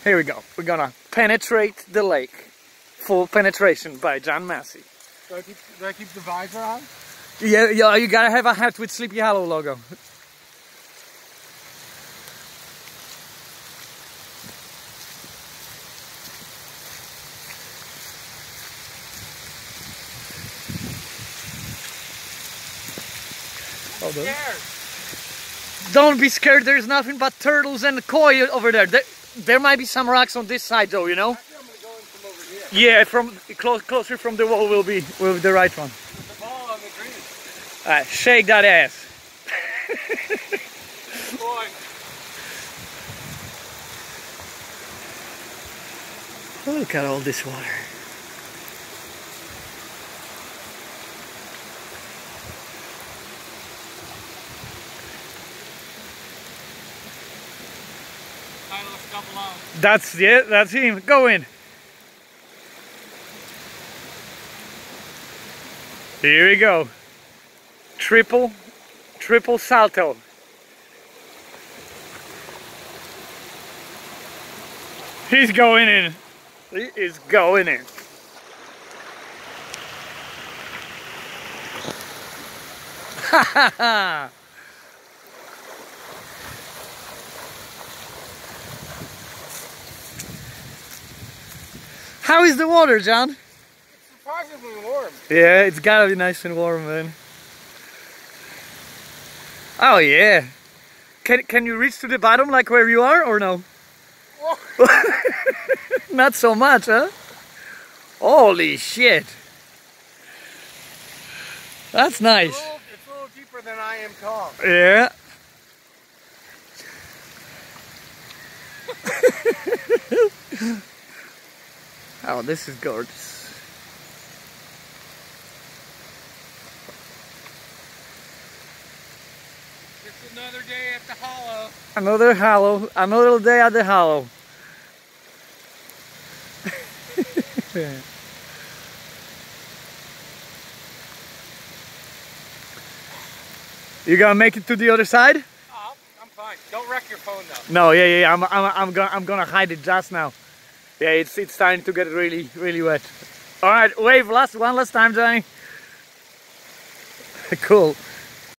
Here we go. We're gonna penetrate the lake. Full penetration by John Massey. Do I keep the visor on? Yeah, you gotta have a hat with Sleepy Hollow logo. Don't be scared, there's nothing but turtles and koi over there. There might be some rocks on this side though, you know? I think I'm gonna go in from over here. Yeah, from closer from the wall will be the right one. With the ball on the green. Alright, shake that ass. Boy. Look at all this water. That's him. Go in. Here we go. Triple salto. He's going in. He is going in. Ha ha ha. How is the water, John? It's surprisingly warm. Yeah, it's gotta be nice and warm, man. Oh yeah. Can you reach to the bottom like where you are or no? Not so much, huh? Holy shit. That's nice. It's a little deeper than I am tall. Yeah. Oh, this is gorgeous. It's another day at the hollow. Another day at the hollow. Yeah. You gonna make it to the other side? Oh, I'm fine. Don't wreck your phone though. No, yeah. I'm gonna hide it just now. Yeah, it's starting to get really wet. All right, wave one last time, Johnny. Cool.